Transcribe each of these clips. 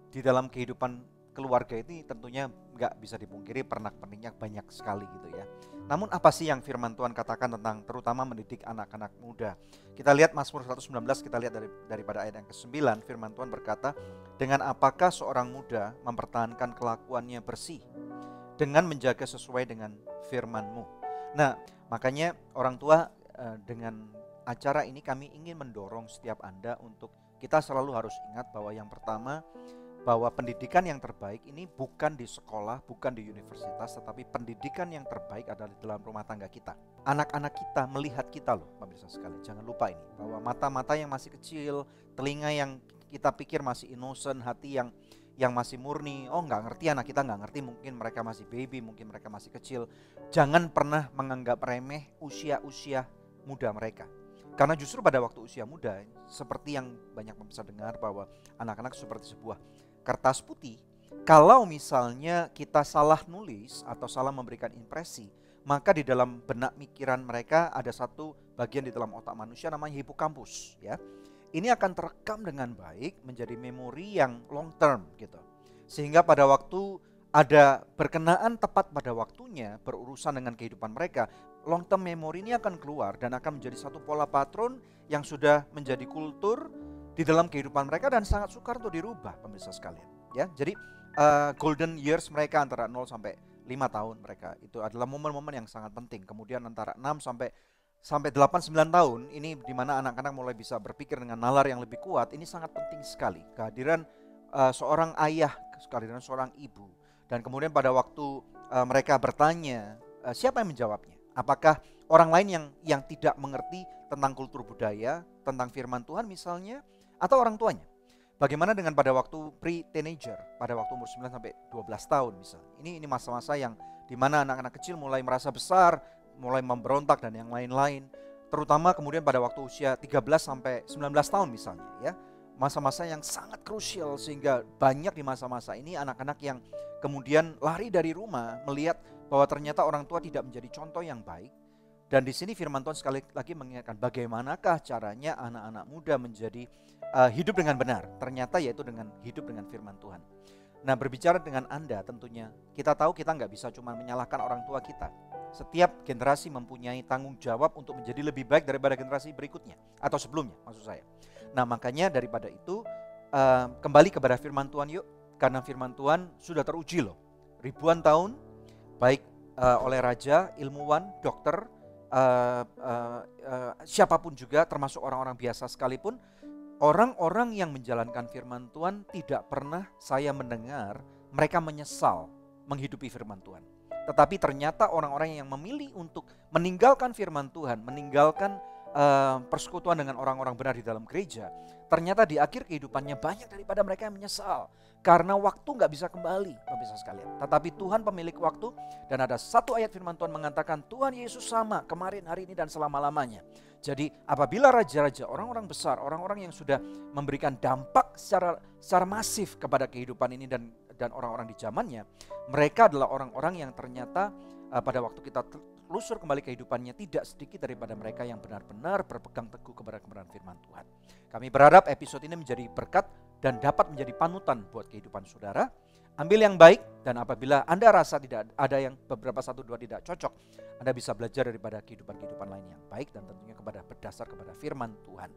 di dalam kehidupan keluarga ini tentunya nggak bisa dipungkiri pernak-perniknya banyak sekali gitu ya. Namun apa sih yang firman Tuhan katakan tentang terutama mendidik anak-anak muda? Kita lihat Mazmur 119, kita lihat daripada ayat yang ke-9, firman Tuhan berkata, dengan apakah seorang muda mempertahankan kelakuannya bersih? Dengan menjaga sesuai dengan firman-Mu. Nah, makanya orang tua dengan acara ini kami ingin mendorong setiap Anda untuk kita selalu harus ingat bahwa yang pertama, bahwa pendidikan yang terbaik ini bukan di sekolah, bukan di universitas, tetapi pendidikan yang terbaik adalah di dalam rumah tangga kita. Anak-anak kita melihat kita loh, pemirsa sekalian. Jangan lupa ini, bahwa mata-mata yang masih kecil, telinga yang kita pikir masih innocent, hati yang masih murni, oh nggak ngerti anak kita nggak ngerti, mungkin mereka masih baby, mungkin mereka masih kecil. Jangan pernah menganggap remeh usia-usia muda mereka. Karena justru pada waktu usia muda, seperti yang banyak pemirsa dengar bahwa anak-anak seperti sebuah kertas putih, kalau misalnya kita salah nulis atau salah memberikan impresi, maka di dalam benak pikiran mereka ada satu bagian di dalam otak manusia namanya hipokampus ya. Ini akan terekam dengan baik menjadi memori yang long term gitu. Sehingga pada waktu ada berkenaan tepat pada waktunya berurusan dengan kehidupan mereka, long term memory ini akan keluar dan akan menjadi satu pola patron yang sudah menjadi kultur di dalam kehidupan mereka dan sangat sukar untuk dirubah, pemirsa sekalian. Ya, jadi golden years mereka antara 0 sampai 5 tahun mereka itu adalah momen-momen yang sangat penting. Kemudian antara 6 sampai 8 9 tahun ini di mana anak-anak mulai bisa berpikir dengan nalar yang lebih kuat. Ini sangat penting sekali kehadiran seorang ayah, kehadiran seorang ibu. Dan kemudian pada waktu mereka bertanya, siapa yang menjawabnya? Apakah orang lain yang tidak mengerti tentang kultur budaya, tentang firman Tuhan misalnya, atau orang tuanya? Bagaimana dengan pada waktu pre-teenager, pada waktu umur 9 sampai 12 tahun misalnya. Ini masa-masa yang dimana anak-anak kecil mulai merasa besar, mulai memberontak dan yang lain-lain. Terutama kemudian pada waktu usia 13 sampai 19 tahun misalnya ya. Masa-masa yang sangat krusial sehingga banyak di masa-masa ini anak-anak yang kemudian lari dari rumah melihat bahwa ternyata orang tua tidak menjadi contoh yang baik. Dan di sini firman Tuhan sekali lagi mengingatkan bagaimanakah caranya anak-anak muda menjadi hidup dengan benar. Ternyata yaitu dengan hidup dengan firman Tuhan. Nah, berbicara dengan Anda tentunya kita tahu kita nggak bisa cuma menyalahkan orang tua kita. Setiap generasi mempunyai tanggung jawab untuk menjadi lebih baik daripada generasi berikutnya atau sebelumnya maksud saya. Nah, makanya daripada itu kembali kepada firman Tuhan yuk. Karena firman Tuhan sudah teruji loh. Ribuan tahun baik oleh raja, ilmuwan, dokter, siapapun juga termasuk orang-orang biasa sekalipun, orang-orang yang menjalankan firman Tuhan tidak pernah saya mendengar mereka menyesal menghidupi firman Tuhan. Tetapi ternyata orang-orang yang memilih untuk meninggalkan firman Tuhan, meninggalkan persekutuan dengan orang-orang benar di dalam gereja, ternyata di akhir kehidupannya banyak daripada mereka yang menyesal. Karena waktu gak bisa kembali, pemirsa sekalian. Tetapi Tuhan pemilik waktu, dan ada satu ayat firman Tuhan mengatakan Tuhan Yesus sama kemarin, hari ini, dan selama-lamanya. Jadi apabila raja-raja, orang-orang besar, orang-orang yang sudah memberikan dampak secara masif kepada kehidupan ini dan orang-orang di zamannya, mereka adalah orang-orang yang ternyata pada waktu kita telusur kembali kehidupannya, tidak sedikit daripada mereka yang benar-benar berpegang teguh kepada kebenaran firman Tuhan. Kami berharap episode ini menjadi berkat dan dapat menjadi panutan buat kehidupan saudara. Ambil yang baik, dan apabila Anda rasa tidak ada yang beberapa 1, 2 tidak cocok, Anda bisa belajar daripada kehidupan-kehidupan lain yang baik dan tentunya berdasar kepada firman Tuhan.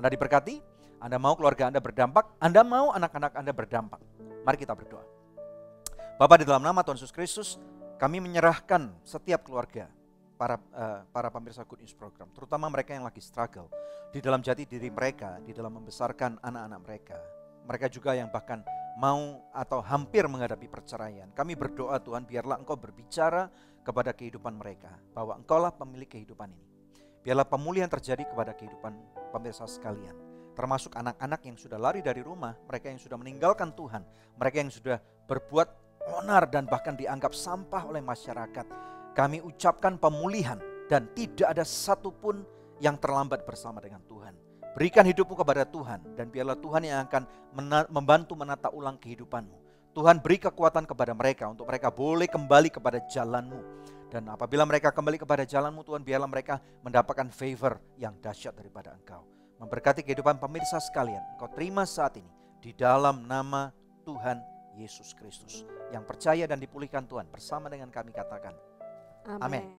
Anda diberkati, Anda mau keluarga Anda berdampak, Anda mau anak-anak Anda berdampak. Mari kita berdoa. Bapa, di dalam nama Tuhan Yesus Kristus, kami menyerahkan setiap keluarga, para pemirsa Good News Program, terutama mereka yang lagi struggle di dalam jati diri mereka, di dalam membesarkan anak-anak mereka. Mereka juga yang bahkan mau atau hampir menghadapi perceraian. Kami berdoa Tuhan, biarlah Engkau berbicara kepada kehidupan mereka, bahwa Engkaulah pemilik kehidupan ini. Biarlah pemulihan terjadi kepada kehidupan pemirsa sekalian, termasuk anak-anak yang sudah lari dari rumah, mereka yang sudah meninggalkan Tuhan, mereka yang sudah berbuat onar dan bahkan dianggap sampah oleh masyarakat. Kami ucapkan pemulihan dan tidak ada satupun yang terlambat bersama dengan Tuhan. Berikan hidupmu kepada Tuhan dan biarlah Tuhan yang akan membantu menata ulang kehidupanmu. Tuhan beri kekuatan kepada mereka untuk mereka boleh kembali kepada jalanmu. Dan apabila mereka kembali kepada jalanmu Tuhan, biarlah mereka mendapatkan favor yang dahsyat daripada Engkau. Memberkati kehidupan pemirsa sekalian, Engkau terima saat ini di dalam nama Tuhan Yesus Kristus. Yang percaya dan dipulihkan Tuhan bersama dengan kami katakan, amin.